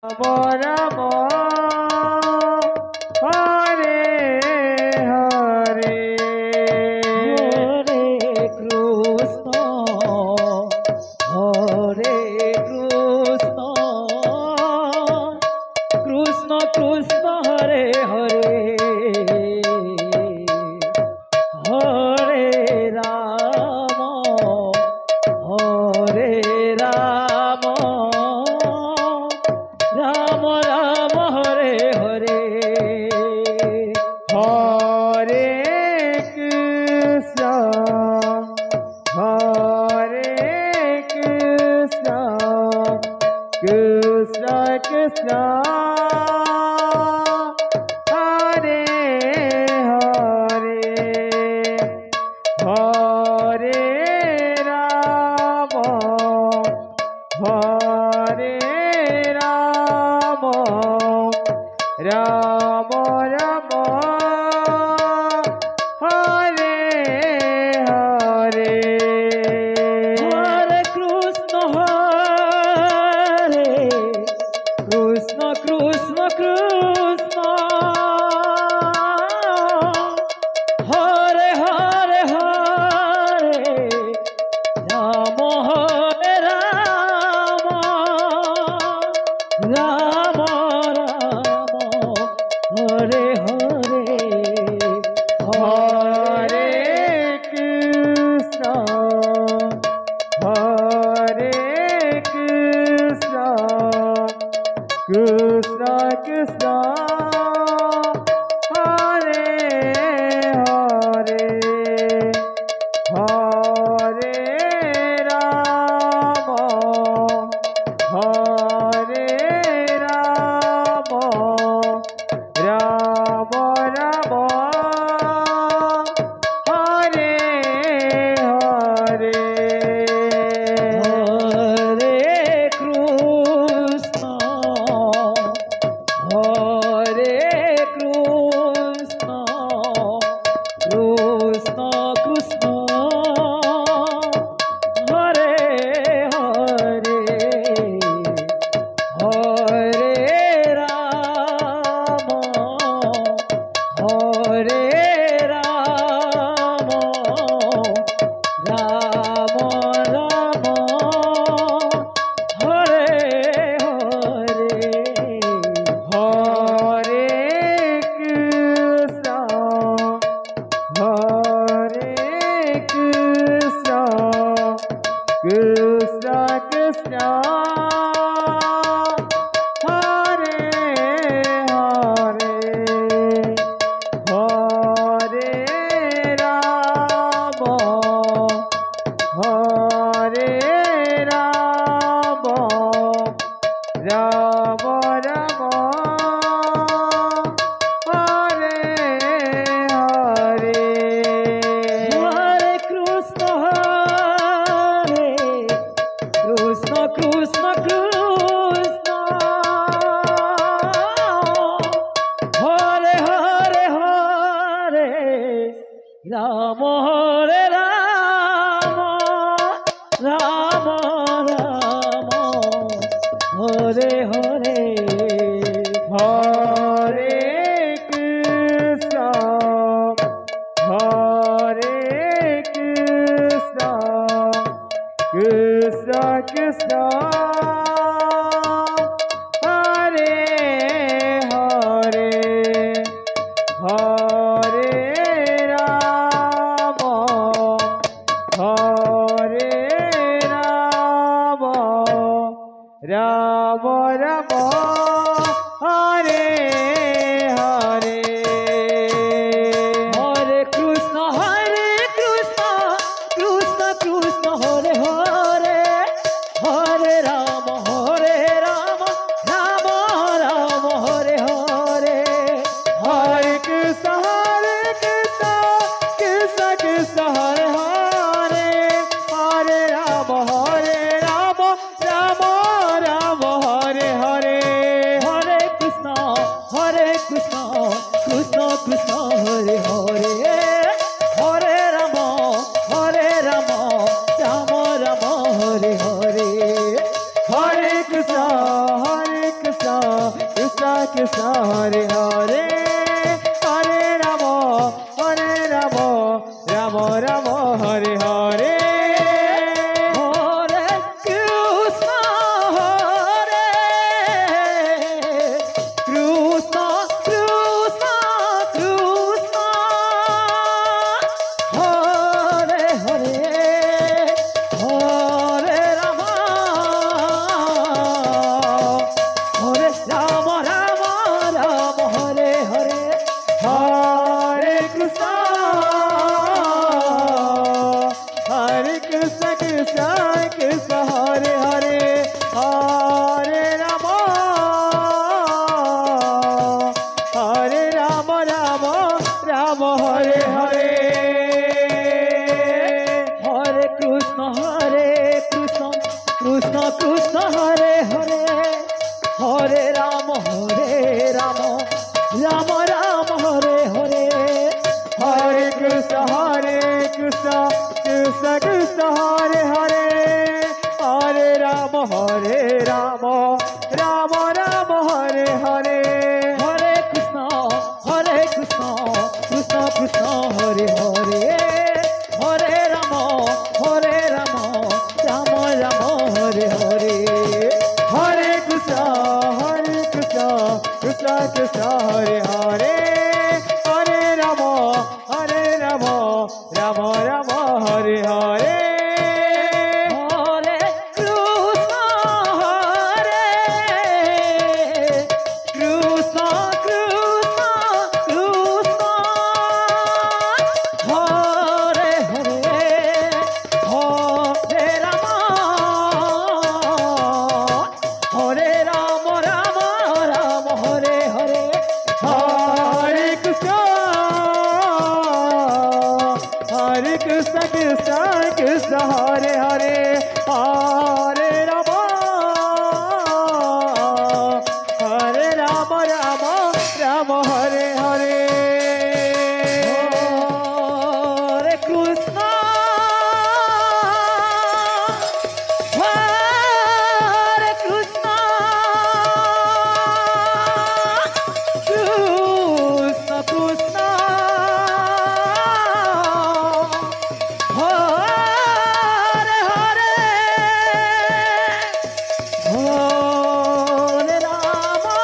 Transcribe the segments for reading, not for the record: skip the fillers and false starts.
Rama Hare Hare Hare Krishna Hare Krishna Krishna Krishna Hare Hare Hare Rama Hare Rama Rama Rama Hare Hare Hare Krishna Hare Krishna Krishna Krishna Hare Hare Hare Rama Hare Rama Rama Rama Hare Hare Hare Krishna Hare Krishna Krishna Krishna Hare Hare Hare Rama Hare Rama Rama Rama Hare Hare Hare Krishna Hare Krishna Krishna Krishna Hare Hare Hare Rama Hare Rama Rama Rama Hare Hare Hare Krishna Hare Krishna Krishna Krishna Hare Hare Hare Rama Hare Rama Rama Rama Hare Hare Hare Krishna Hare Krishna Krishna Krishna Hare Hare Hare Rama Hare Rama Rama Rama Hare Hare Hare Krishna Hare Krishna Krishna Krishna Hare Hare Hare Rama Hare Rama Rama Rama Hare Hare Hare Krishna Hare Krishna Krishna Krishna Hare Hare Hare Rama Hare Rama Rama Rama Hare Hare Hare Krishna Krishna Krishna Hare Hare Hare Rama Rama Rama Hare Hare Hare Krishna Krishna Krishna Hare Hare Hare Rama Rama Rama Hare Hare Hare Krishna Krishna Hare Hare Hare Rama Rama Rama Hare Hare Hare Krishna Krishna Krishna Krishna Hare Hare Hare Rama Hare Rama Rama Rama Hare Hare Hare Krishna Krishna Krishna Hare Hare Hare Rama Rama Rama Hare Hare Hare Krishna Krishna Krishna Hare Hare Hare Rama Rama Rama Hare Hare Hare Krishna Krishna Krishna Hare Hare Hare Rama Rama Rama Hare Hare Hare Krishna Krishna Krishna Hare Hare Hare Rama Rama Rama Hare Hare Hare Krishna Krishna Krishna Hare Hare Hare Rama Rama Rama Hare Hare Hare Krishna Krishna Krishna Krishna Hare Hare Hare Rama Rama Rama Hare Hare Hare Krishna Krishna Krishna Hare Hare Hare Rama Rama Hare Hare Hare Krishna Hare Krishna Krishna Krishna Hare Hare Hare Rama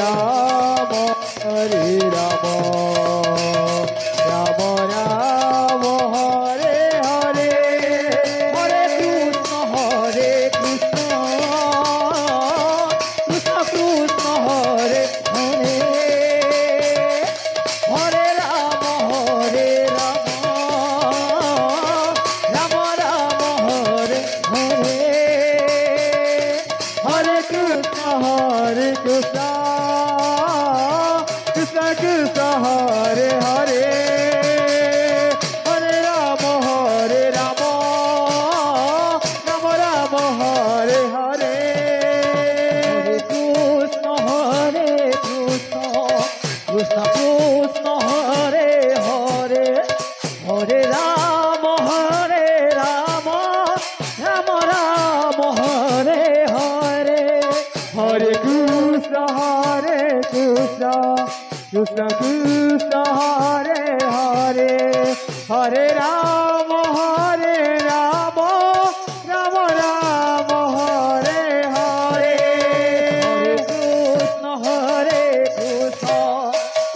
Ram Hare Ram Ram Ram Hare Hare Hare Krishna Krishna Krishna Hare Hare Hare Ram Ram Ram Hare Hare Hare Krishna Krishna Krishna Hare Hare Hare Ram Ram Ram Hare Hare Krishna Krishna Krishna Hare Hare Hare Ram Ram Ram Hare Hare Hare Krishna Krishna Krishna Krishna Hare Hare Hare Ram Ram Ram Ram Hare Hare Krishna Krishna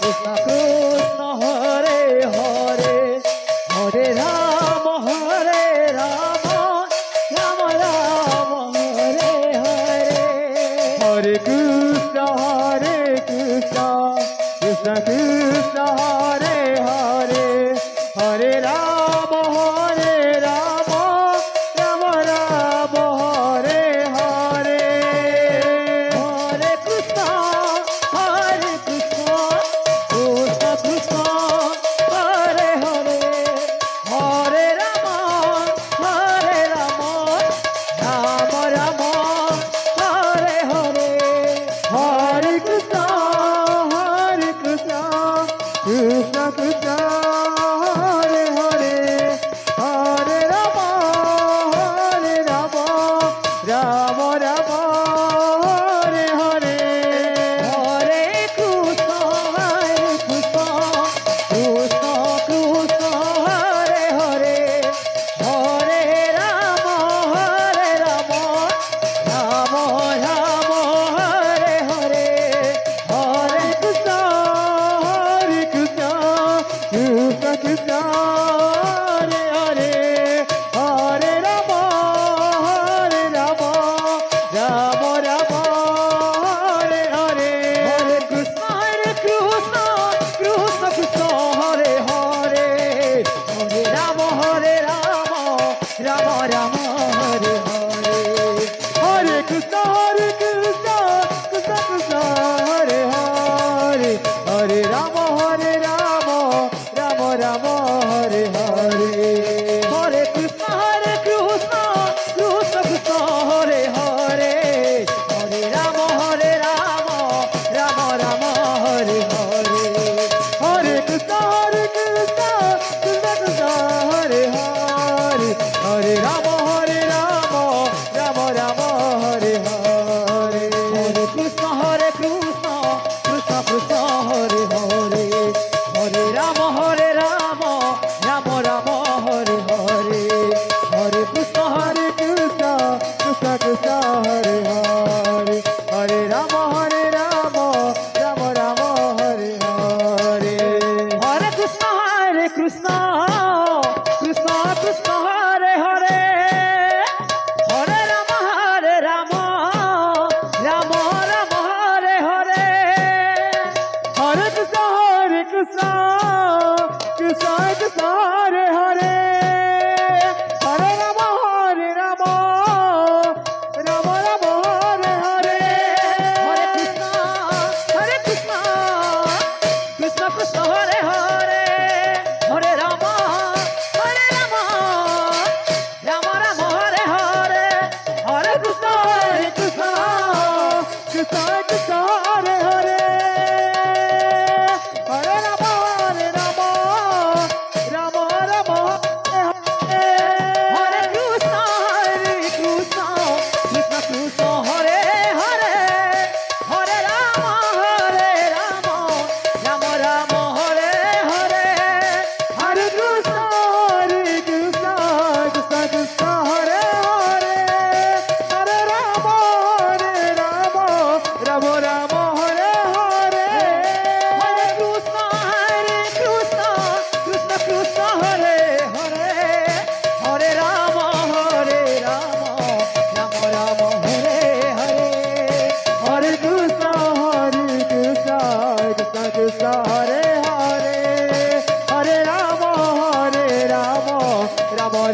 Krishna Krishna Hare Hare Hare Ram Ram Ram Ram Hare Hare Hare Krishna Krishna Krishna Krishna Hare Hare Hare Ram Ram Ram Ram Hare Hare Hare Krishna Krishna Krishna Krishna Hare Hare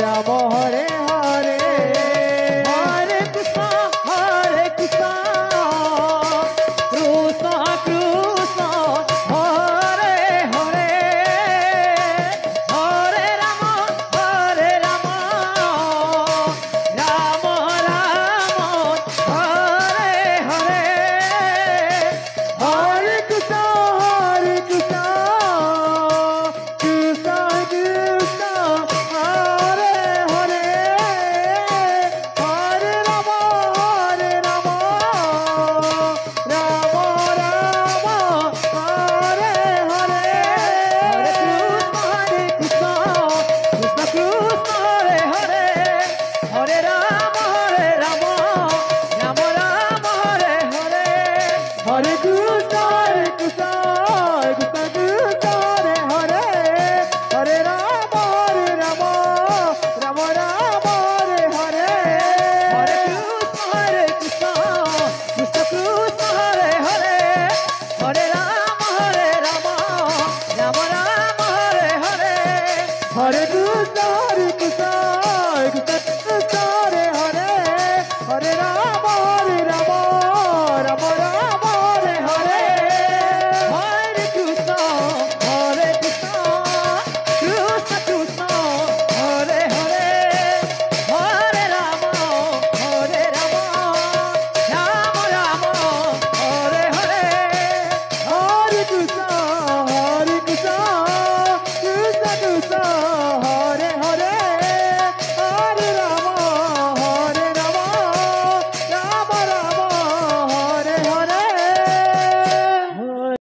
Ram Hare Hare Hare Krishna Krishna Krishna Hare Hare Hare Ram Ram Ram Hare Hare Hare Krishna Krishna Krishna Hare Hare Hare Ram Ram Hare Hare Hare Krishna Krishna Krishna Hare Hare Hare Ram Ram Ram Hare Hare Hare Krishna Krishna Krishna Hare Hare Hare Ram Ram Hare Hare Hare Krishna Krishna Krishna Hare Hare Hare Ram Ram Ram Hare Hare Hare Krishna Krishna Krishna